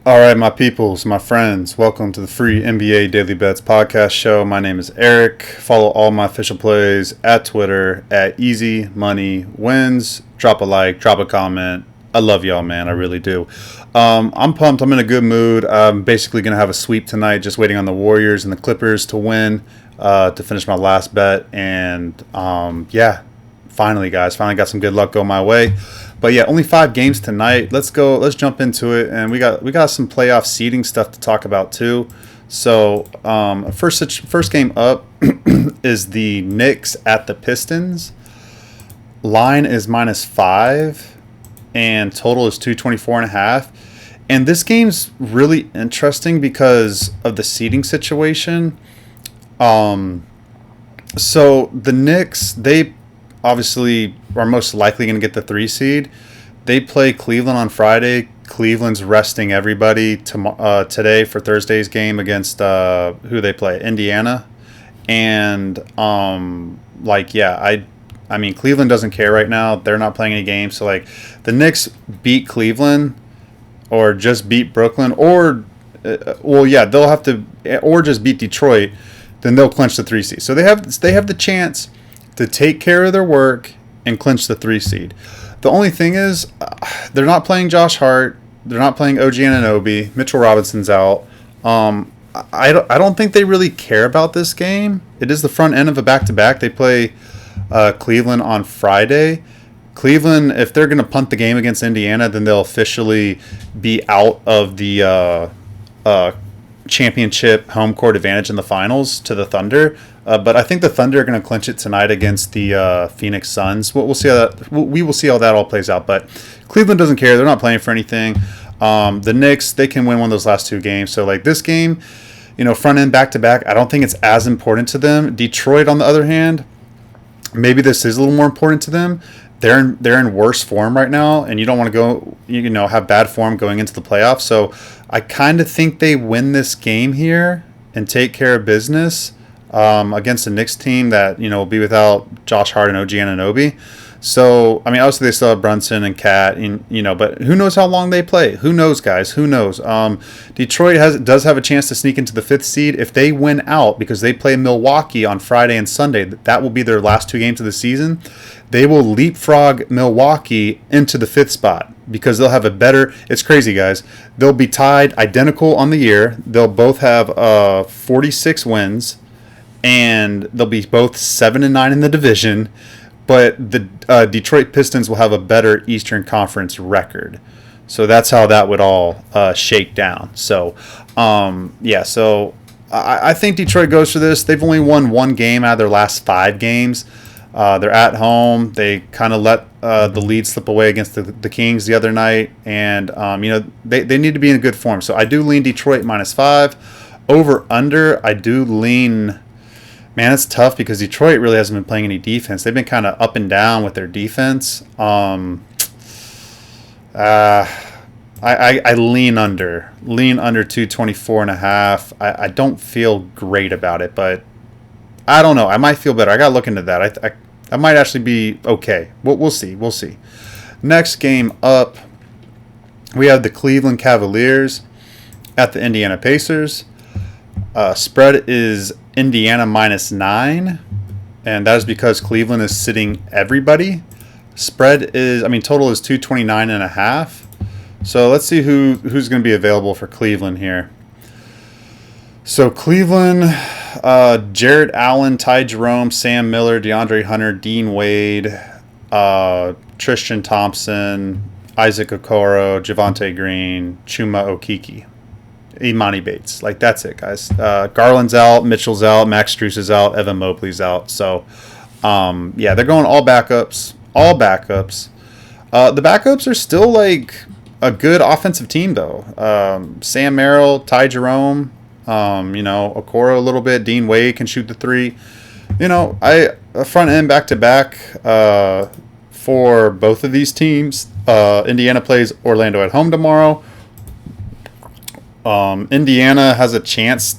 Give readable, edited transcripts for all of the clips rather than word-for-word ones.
All right, my peoples, my friends, welcome to the free NBA Daily Bets podcast show. My name is Eric. Follow all my official plays at Twitter at Easy Money Wins. Drop a like, drop a comment. I love y'all, man. I really do. I'm pumped. I'm in a good mood. I'm basically going to have a sweep tonight, just waiting on the Warriors and the Clippers to win to finish my last bet. And finally, guys, finally got some good luck go my way. But yeah, only 5 games tonight. Let's go. Let's jump into it, and we got some playoff seeding stuff to talk about too. So first game up is the Knicks at the Pistons. Line is -5, and total is 224.5. And this game's really interesting because of the seeding situation. So the Knicks, they obviously are most likely going to get the 3 seed. They play Cleveland on Friday. Cleveland's resting everybody today for Thursday's game against who they play, Indiana. And I mean Cleveland doesn't care right now. They're not playing any games. So like the Knicks beat Cleveland or just beat Brooklyn they'll have to, or just beat Detroit, then they'll clinch the 3 seed. So they have the chance to take care of their work and clinch the 3 seed. The only thing is, they're not playing Josh Hart. They're not playing OG Anunoby. Mitchell Robinson's out. I don't think they really care about this game. It is the front end of a back-to-back. They play Cleveland on Friday. Cleveland, if they're going to punt the game against Indiana, then they'll officially be out of the championship home court advantage in the finals to the Thunder. But I think the Thunder are going to clinch it tonight against the Phoenix Suns. We'll see how that. We will see how that all plays out. But Cleveland doesn't care. They're not playing for anything. The Knicks, they can win one of those last 2 games. So like this game, front end back to back, I don't think it's as important to them. Detroit, on the other hand, maybe this is a little more important to them. They're in worse form right now, and you don't want to go have bad form going into the playoffs. So I kind of think they win this game here and take care of business against the Knicks team that will be without Josh Hart and OG Anunoby. So I mean, obviously they still have Brunson and Cat, but who knows how long they play? Who knows, guys? Who knows? Detroit does have a chance to sneak into the 5th seed if they win out, because they play Milwaukee on Friday and Sunday. That will be their last 2 games of the season. They will leapfrog Milwaukee into the 5th spot because they'll have a better. It's crazy, guys. They'll be tied identical on the year. They'll both have 46 wins. And they'll be both 7-9 in the division, but the Detroit Pistons will have a better Eastern Conference record. So that's how that would all shake down. So, so I think Detroit goes for this. They've only won 1 game out of their last 5 games. They're at home. They kind of let the lead slip away against the Kings the other night, and they need to be in good form. So I do lean Detroit -5. Over under, I do lean. Man, it's tough because Detroit really hasn't been playing any defense. They've been kind of up and down with their defense. I lean under 224.5. I don't feel great about it, but I don't know. I might feel better. I got to look into that. I might actually be okay. We'll see. We'll see. Next game up, we have the Cleveland Cavaliers at the Indiana Pacers. Spread is Indiana -9, and that is because Cleveland is sitting everybody. Total is 229.5. So let's see who's going to be available for Cleveland here. So Cleveland, Jared Allen, Ty Jerome, Sam Miller, DeAndre Hunter, Dean Wade, Tristan Thompson, Isaac Okoro, Javonte Green, Chuma Okeke, Imani Bates. Like, that's it, guys. Garland's out, Mitchell's out, Max Strus is out, Evan Mobley's out. So, they're going all backups. The backups are still, like, a good offensive team, though. Sam Merrill, Ty Jerome, Okoro a little bit. Dean Wade can shoot the 3. A front end back-to-back for both of these teams. Indiana plays Orlando at home tomorrow. Indiana has a chance,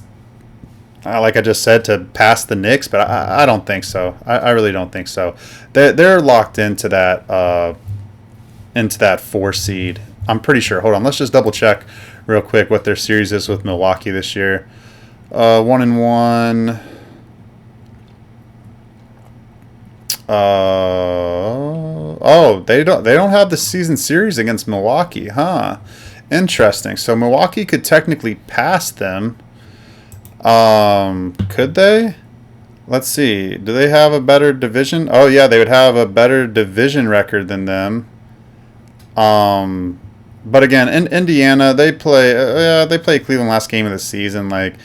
like I just said, to pass the Knicks, but I don't think so. I really don't think so. They're locked into that 4 seed. I'm pretty sure. Hold on, let's just double check real quick what their series is with Milwaukee this year. 1-1. They don't have the season series against Milwaukee, huh? Interesting. So Milwaukee could technically pass them. Could they? Let's see. Do they have a better division? Oh yeah, they would have a better division record than them. But again, in Indiana, they play Cleveland last game of the season. Like,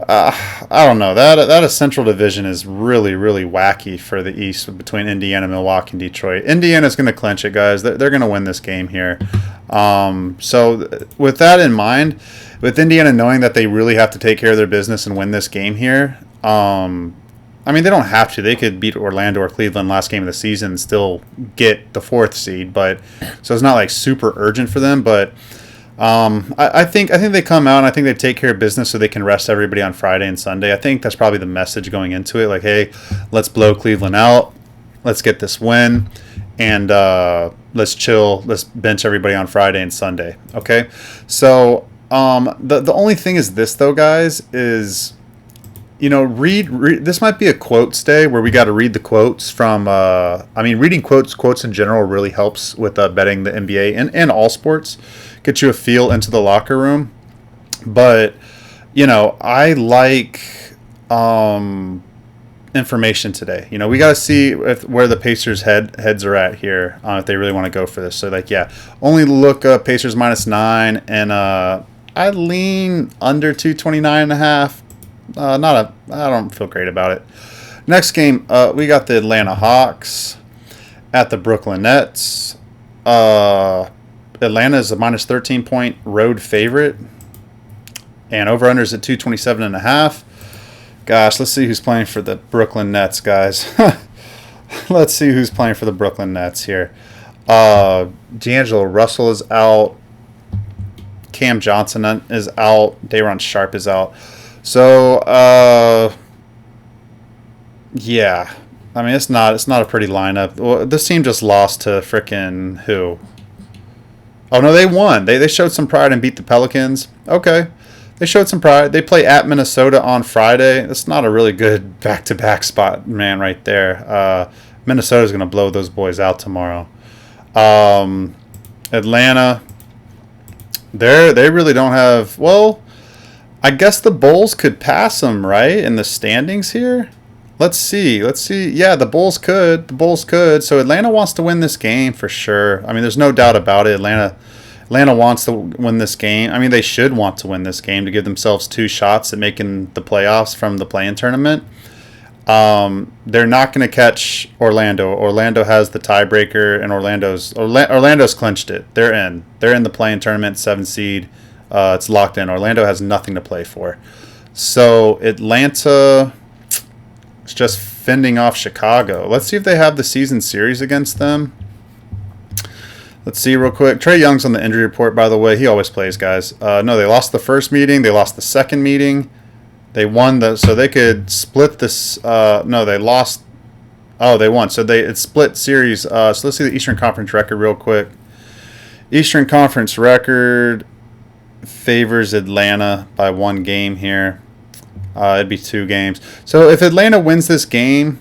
I don't know, that Central Division is really, really wacky for the East between Indiana, Milwaukee, and Detroit. Indiana's going to clinch it, guys. They're going to win this game here. So with that in mind, with Indiana knowing that they really have to take care of their business and win this game here, I mean, they don't have to. They could beat Orlando or Cleveland last game of the season and still get the 4th seed. But so it's not like super urgent for them. But I think they come out and I think they take care of business so they can rest everybody on Friday and Sunday. I think that's probably the message going into it. Like, hey, let's blow Cleveland out. Let's get this win. And let's chill. Let's bench everybody on Friday and Sunday. Okay? So the only thing is this, though, guys, is... read. This might be a quotes day where we got to read the quotes from. Reading quotes in general really helps with betting the NBA and all sports. Get you a feel into the locker room. But, I like information today. We got to see where the Pacers heads are at here if they really want to go for this. So, only look up Pacers -9, and I lean under 229.5. I don't feel great about it. Next game, we got the Atlanta Hawks at the Brooklyn Nets. Atlanta is a -13-point road favorite, and over/unders at 227.5. Gosh, let's see who's playing for the Brooklyn Nets, guys. Let's see who's playing for the Brooklyn Nets here. D'Angelo Russell is out. Cam Johnson is out. Day'Ron Sharpe is out. So, yeah. I mean, it's not a pretty lineup. Well, this team just lost to frickin' who? Oh, no, they won. They showed some pride and beat the Pelicans. Okay. They showed some pride. They play at Minnesota on Friday. That's not a really good back-to-back spot, man, right there. Minnesota's going to blow those boys out tomorrow. Atlanta, they really don't have... Well... I guess the Bulls could pass them, right, in the standings here? Let's see. Yeah, the Bulls could. So Atlanta wants to win this game for sure. I mean, there's no doubt about it. Atlanta wants to win this game. I mean, they should want to win this game to give themselves 2 shots at making the playoffs from the play-in tournament. They're not going to catch Orlando. Orlando has the tiebreaker, and Orlando's clinched it. They're in. They're in the play-in tournament, 7 seed. It's locked in. Orlando has nothing to play for. So Atlanta is just fending off Chicago. Let's see if they have the season series against them. Let's see real quick. Trae Young's on the injury report, by the way. He always plays, guys. No, they lost the first meeting. They lost the second meeting. They won so they could split this. No, they lost. Oh, they won. So it's split series. So let's see the Eastern Conference record real quick. Eastern Conference record favors Atlanta by 1 game here. It'd be 2 games. So if Atlanta wins this game,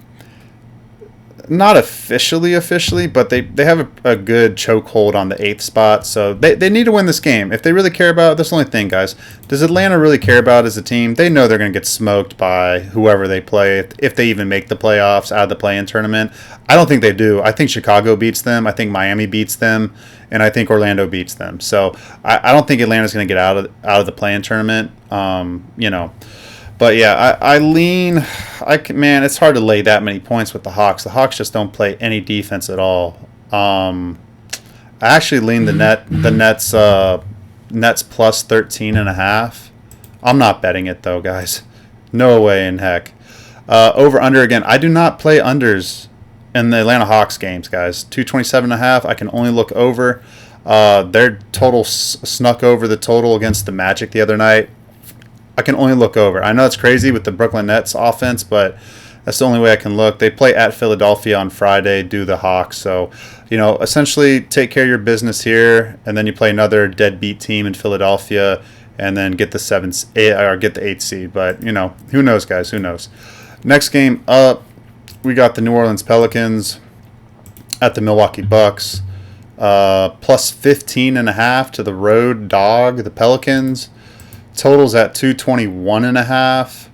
not officially, but they have a good chokehold on the 8th spot. So they need to win this game. If they really care about it, that's the only thing, guys. Does Atlanta really care about it as a team? They know they're going to get smoked by whoever they play, if they even make the playoffs out of the play-in tournament. I don't think they do. I think Chicago beats them. I think Miami beats them. And I think Orlando beats them. So I don't think Atlanta's going to get out of the play-in tournament. But yeah, I lean. Man, it's hard to lay that many points with the Hawks. The Hawks just don't play any defense at all. I actually lean the Nets plus 13.5. I'm not betting it though, guys. No way in heck. Over under again. I do not play unders in the Atlanta Hawks games, guys. 227.5. I can only look over. Their total snuck over the total against the Magic the other night. I can only look over. I know it's crazy with the Brooklyn Nets offense, but That's the only way I can look. They play at Philadelphia on Friday, do the Hawks. So, essentially take care of your business here, and then you play another deadbeat team in Philadelphia, and then get the get the 8th seed. But, who knows, guys? Who knows? Next game up, we got the New Orleans Pelicans at the Milwaukee Bucks. Plus 15.5 to the road dog, the Pelicans. Totals at 221.5.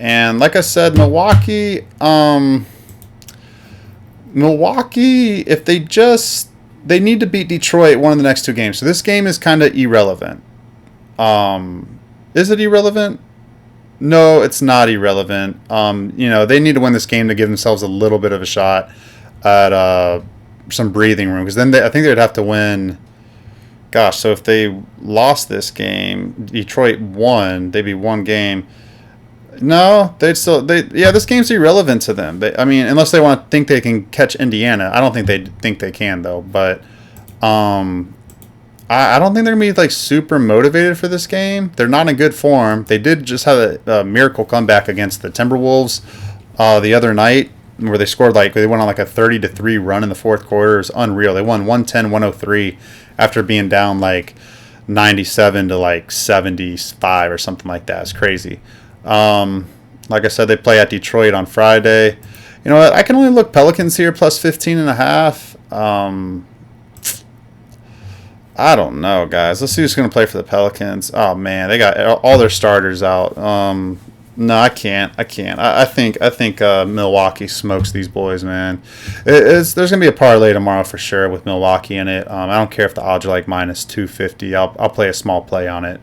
And like I said, Milwaukee, if they need to beat Detroit one of the next 2 games. So this game is kind of irrelevant. Is it irrelevant? No, it's not irrelevant. They need to win this game to give themselves a little bit of a shot at some breathing room, because then I think they'd have to win. Gosh, so if they lost this game, Detroit won, they'd be 1 game. No, this game's irrelevant to them. Unless they want to think they can catch Indiana. I don't think they think they can, though. But I don't think they're going to be super motivated for this game. They're not in good form. They did just have a miracle comeback against the Timberwolves the other night, where they scored they went on a 30-3 run in the fourth quarter. It was unreal. They won 110-103 after being down 97 to 75 or something like that. It's crazy. Like I said, they play at Detroit on Friday. You know what? I can only look Pelicans here plus 15.5. I don't know, guys. Let's see who's going to play for the Pelicans. Oh man, they got all their starters out. No, I can't. I think Milwaukee smokes these boys, man. There's going to be a parlay tomorrow for sure with Milwaukee in it. I don't care if the odds are minus 250. I'll play a small play on it.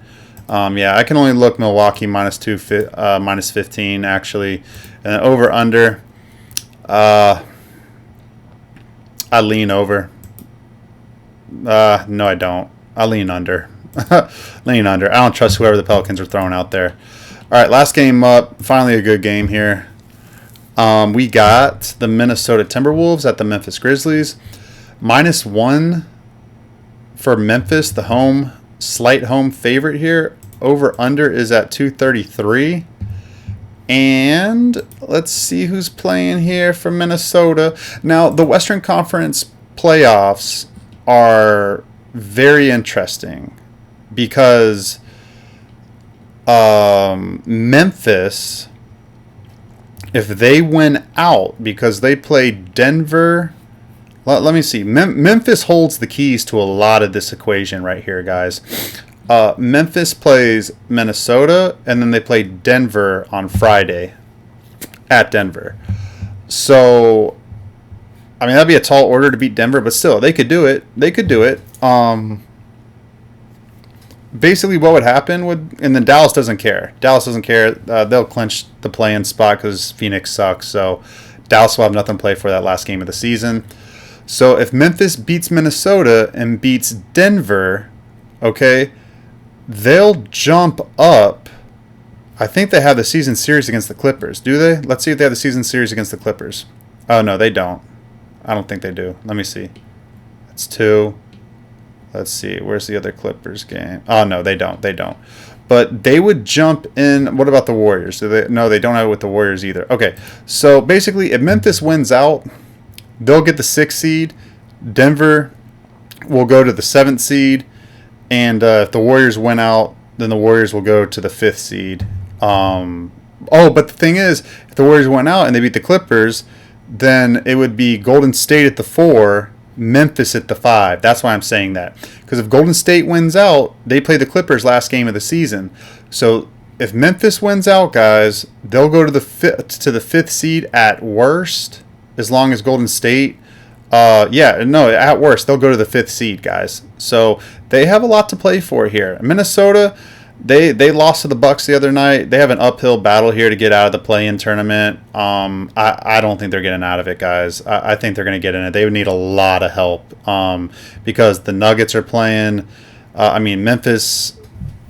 I can only look Milwaukee minus 15 actually, and over under. I lean over. No, I don't. I lean under. Lean under. I don't trust whoever the Pelicans are throwing out there. All right, last game up. Finally, a good game here. We got the Minnesota Timberwolves at the Memphis Grizzlies. -1 for Memphis, the slight home favorite here. Over under is at 233. And let's see who's playing here for Minnesota. Now, the Western Conference playoffs are very interesting because Memphis, if they win out, because they play Denver. Let me see. Memphis holds the keys to a lot of this equation right here, guys. Memphis plays Minnesota, and then they play Denver on Friday at Denver. So, that'd be a tall order to beat Denver, but still, they could do it. Basically, what would happen and then Dallas doesn't care. They'll clinch the play-in spot because Phoenix sucks. So, Dallas will have nothing to play for that last game of the season. So, if Memphis beats Minnesota and beats Denver, okay, they'll jump up. I think they have the season series against the Clippers. Do they? Let's see if they have the season series against the Clippers. Oh, no, they don't. I don't think they do. Let me see. It's 2. Let's see. Where's the other Clippers game? Oh, no, they don't. But they would jump in. What about the Warriors? No, they don't have it with the Warriors either. Okay, so basically, if Memphis wins out, they'll get the 6th seed. Denver will go to the 7th seed. And if the Warriors win out, then the Warriors will go to the 5th seed. But the thing is, if the Warriors went out and they beat the Clippers, then it would be Golden State at the 4, Memphis at the 5. That's why I'm saying that. Because if Golden State wins out, they play the Clippers last game of the season. So if Memphis wins out, guys, they'll go to the 5th seed at worst, as long as Golden State. At worst, they'll go to the 5th seed, guys. So they have a lot to play for here. Minnesota, they lost to the Bucks the other night. They have an uphill battle here to get out of the play-in tournament. I don't think they're getting out of it, guys. I think they're going to get in it. They would need a lot of help because the Nuggets are playing. Memphis.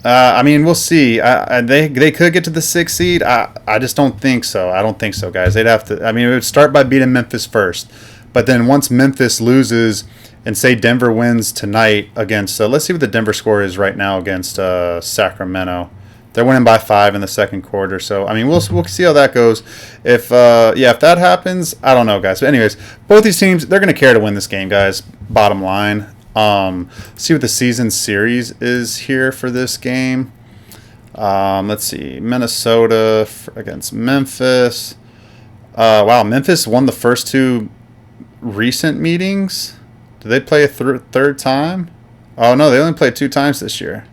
We'll see. They could get to the 6th seed. I just don't think so. I don't think so, guys. They'd have to. It would start by beating Memphis first. But then once Memphis loses, and say Denver wins tonight against, let's see what the Denver score is right now against Sacramento. They're winning by 5 in the second quarter. So I mean, we'll see how that goes. If that happens, I don't know, guys. But anyways, both these teams, they're going to care to win this game, guys. Bottom line. See what the season series is here for this game. Let's see, Minnesota against Memphis. Wow, Memphis won the first 2 recent meetings. Did they play a third time? Oh no, they only played 2 times this year.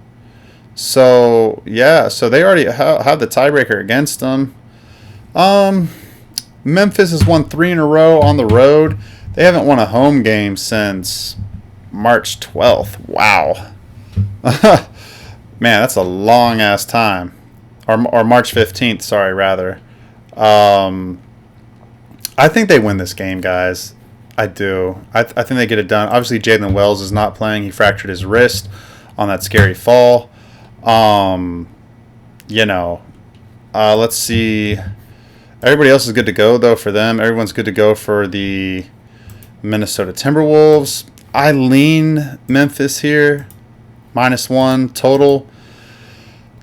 So yeah, so they already have the tiebreaker against them. Memphis has won 3 in a row on the road. They haven't won a home game since March 12th. Wow. Man, that's a long ass time. Or March 15th, sorry, rather. I think they win this game, guys. I do. I think they get it done. Obviously, Jalen Wells is not playing. He fractured his wrist on that scary fall. Let's see. Everybody else is good to go, though, for them. Everyone's good to go for the Minnesota Timberwolves. I lean Memphis here. -1 total.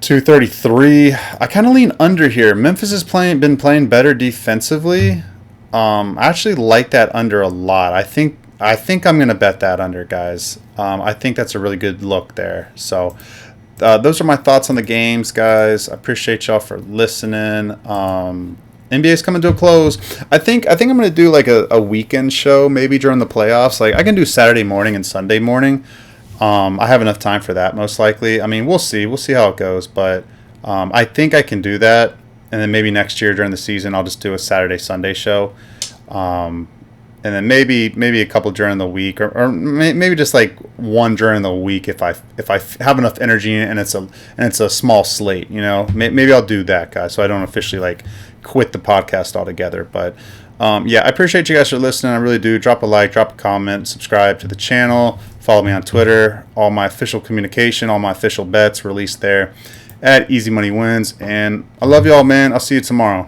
233. I kind of lean under here. Memphis has been playing better defensively. I actually like that under a lot. I think I'm going to bet that under, guys. I think that's a really good look there. So those are my thoughts on the games, guys. I appreciate y'all for listening. NBA's coming to a close. I think I'm going to do like a weekend show maybe during the playoffs. Like I can do Saturday morning and Sunday morning. I have enough time for that, most likely. I mean, we'll see. We'll see how it goes. But I think I can do that. And then maybe next year during the season, I'll just do a Saturday, Sunday show. And then maybe a couple during the week, or maybe just like one during the week if I have enough energy and it's a small slate. You know, maybe I'll do that, guys. So I don't officially like quit the podcast altogether. But I appreciate you guys for listening. I really do. Drop a like, drop a comment, subscribe to the channel. Follow me on Twitter. All my official communication, all my official bets released there at Easy Money Wins. And I love y'all, man. I'll see you tomorrow.